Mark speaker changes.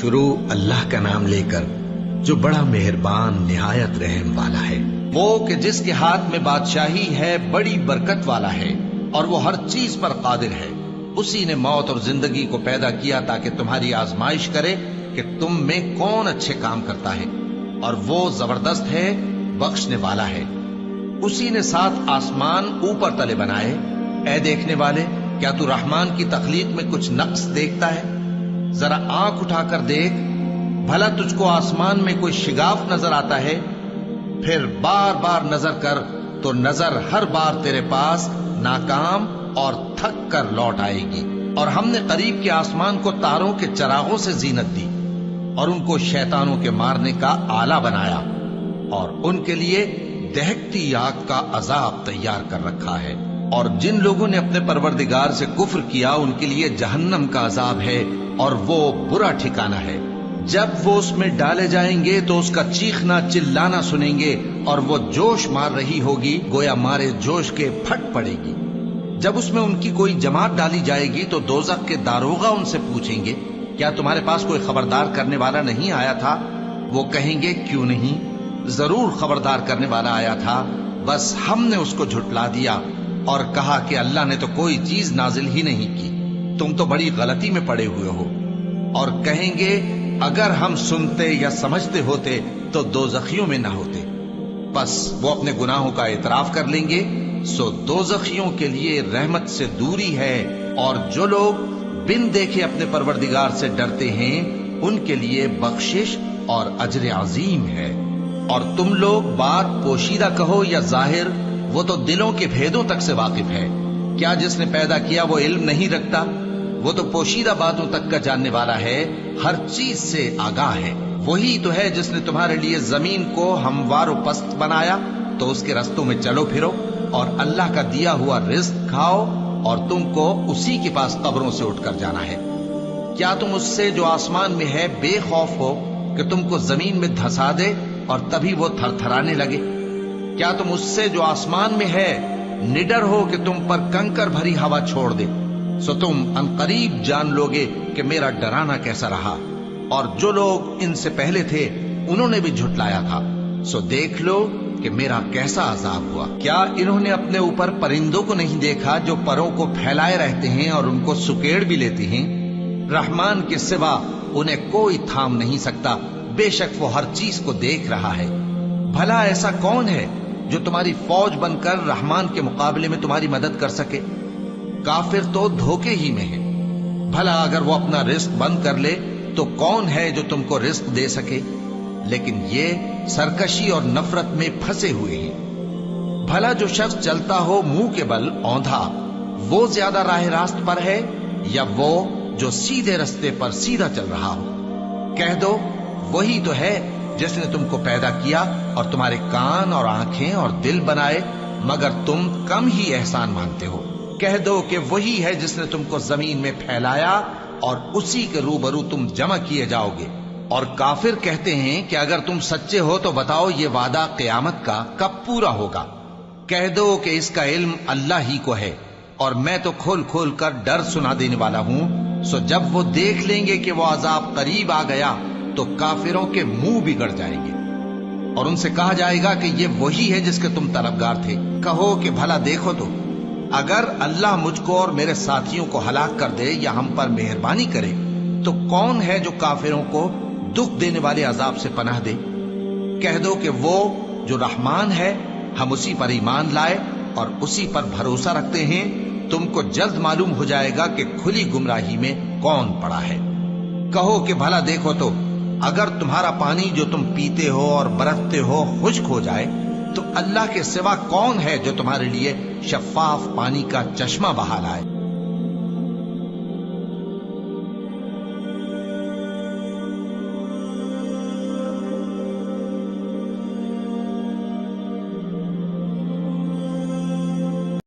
Speaker 1: شروع اللہ کا نام لے کر جو بڑا مہربان نہایت رحم والا ہے۔
Speaker 2: وہ کہ جس کے ہاتھ میں بادشاہی ہے بڑی برکت والا ہے اور وہ ہر چیز پر قادر ہے۔ اسی نے موت اور زندگی کو پیدا کیا تاکہ تمہاری آزمائش کرے کہ تم میں کون اچھے کام کرتا ہے، اور وہ زبردست ہے، بخشنے والا ہے۔ اسی نے 7 آسمان اوپر تلے بنائے۔ اے دیکھنے والے، کیا تو رحمان کی تخلیق میں کچھ نقص دیکھتا ہے؟ ذرا آنکھ اٹھا کر دیکھ، بھلا تجھ کو آسمان میں کوئی شگاف نظر آتا ہے؟ پھر بار بار نظر کر تو نظر ہر بار تیرے پاس ناکام اور تھک کر لوٹ آئے گی۔ اور ہم نے قریب کے آسمان کو تاروں کے چراغوں سے زینت دی اور ان کو شیطانوں کے مارنے کا آلہ بنایا، اور ان کے لیے دہکتی آگ کا عذاب تیار کر رکھا ہے۔ اور جن لوگوں نے اپنے پروردگار سے کفر کیا ان کے لیے جہنم کا عذاب ہے، اور وہ برا ٹھکانہ ہے۔ جب وہ اس میں ڈالے جائیں گے تو اس کا چیخنا چلانا سنیں گے، اور وہ جوش مار رہی ہوگی گویا مارے جوش کے پھٹ پڑے گی۔ جب اس میں ان کی کوئی جماعت ڈالی جائے گی تو دوزخ کے داروغہ ان سے پوچھیں گے، کیا تمہارے پاس کوئی خبردار کرنے والا نہیں آیا تھا؟ وہ کہیں گے، کیوں نہیں، ضرور خبردار کرنے والا آیا تھا، بس ہم نے اس کو جھٹلا دیا اور کہا کہ اللہ نے تو کوئی چیز نازل ہی نہیں کی، تم تو بڑی غلطی میں پڑے ہوئے ہو۔ اور کہیں گے، اگر ہم سنتے یا سمجھتے ہوتے تو دوزخیوں میں نہ ہوتے۔ بس وہ اپنے گناہوں کا اعتراف کر لیں گے، سو دوزخیوں کے لیے رحمت سے دوری ہے، اور جو لوگ بن دیکھے اپنے پروردگار سے ڈرتے ہیں ان کے لیے بخشش اور اجر عظیم ہے۔ اور تم لوگ بات پوشیدہ کہو یا ظاہر، وہ تو دلوں کے بھیدوں تک سے واقف ہے۔ کیا جس نے پیدا کیا وہ علم نہیں رکھتا؟ وہ تو پوشیدہ باتوں تک کا جاننے والا ہے، ہر چیز سے آگاہ ہے۔ وہی تو ہے جس نے تمہارے لیے زمین کو ہموار و پست بنایا، تو اس کے رستوں میں چلو پھرو اور اللہ کا دیا ہوا رزق کھاؤ، اور تم کو اسی کے پاس قبروں سے اٹھ کر جانا ہے۔ کیا تم اس سے جو آسمان میں ہے بے خوف ہو کہ تم کو زمین میں دھسا دے اور تبھی وہ تھر تھرانے لگے؟ کیا تم اس سے جو آسمان میں ہے نڈر ہو کہ تم پر کنکر بھری ہوا چھوڑ دے؟ سو تم عنقریب جان لوگے کہ میرا ڈرانا کیسا رہا۔ اور جو لوگ ان سے پہلے تھے انہوں نے بھی جھٹلایا تھا، سو دیکھ لو کہ میرا کیسا عذاب ہوا۔ کیا انہوں نے اپنے اوپر پرندوں کو نہیں دیکھا جو پروں کو پھیلائے رہتے ہیں اور ان کو سکیڑ بھی لیتے ہیں؟ رحمان کے سوا انہیں کوئی تھام نہیں سکتا، بے شک وہ ہر چیز کو دیکھ رہا ہے۔ بھلا ایسا کون ہے جو تمہاری فوج بن کر رحمان کے مقابلے میں تمہاری مدد کر سکے؟ کافر تو دھوکے ہی میں ہے۔ بھلا اگر وہ اپنا رزق بند کر لے تو کون ہے جو تم کو رزق دے سکے؟ لیکن یہ سرکشی اور نفرت میں پھنسے ہوئے ہیں۔ بھلا جو شخص چلتا ہو منہ کے بل اوندھا، وہ زیادہ راہ راست پر ہے یا وہ جو سیدھے رستے پر سیدھا چل رہا ہو؟ کہہ دو، وہی تو ہے جس نے تم کو پیدا کیا اور تمہارے کان اور آنکھیں اور دل بنائے، مگر تم کم ہی احسان مانتے ہو۔ کہہ دو کہ وہی ہے جس نے تم کو زمین میں پھیلایا اور اسی کے روبرو تم جمع کیے جاؤ گے۔ اور کافر کہتے ہیں کہ اگر تم سچے ہو تو بتاؤ یہ وعدہ قیامت کا کب پورا ہوگا؟ کہہ دو کہ اس کا علم اللہ ہی کو ہے، اور میں تو کھول کھول کر ڈر سنا دینے والا ہوں۔ سو جب وہ دیکھ لیں گے کہ وہ عذاب قریب آ گیا تو کافروں کے منہ بگڑ جائیں گے، اور ان سے کہا جائے گا کہ یہ وہی ہے جس کے تم طلبگار تھے۔ کہو کہ بھلا دیکھو تو، اگر اللہ مجھ کو اور میرے ساتھیوں کو ہلاک کر دے یا ہم پر مہربانی کرے تو کون ہے جو کافروں کو دکھ دینے والے عذاب سے پناہ دے؟ کہہ دو کہ وہ جو رحمان ہے، ہم اسی پر ایمان لائے اور اسی پر بھروسہ رکھتے ہیں۔ تم کو جلد معلوم ہو جائے گا کہ کھلی گمراہی میں کون پڑا ہے۔ کہو کہ بھلا دیکھو تو، اگر تمہارا پانی جو تم پیتے ہو اور برتتے ہو خشک ہو جائے تو اللہ کے سوا کون ہے جو تمہارے لیے شفاف پانی کا چشمہ بہا لائے؟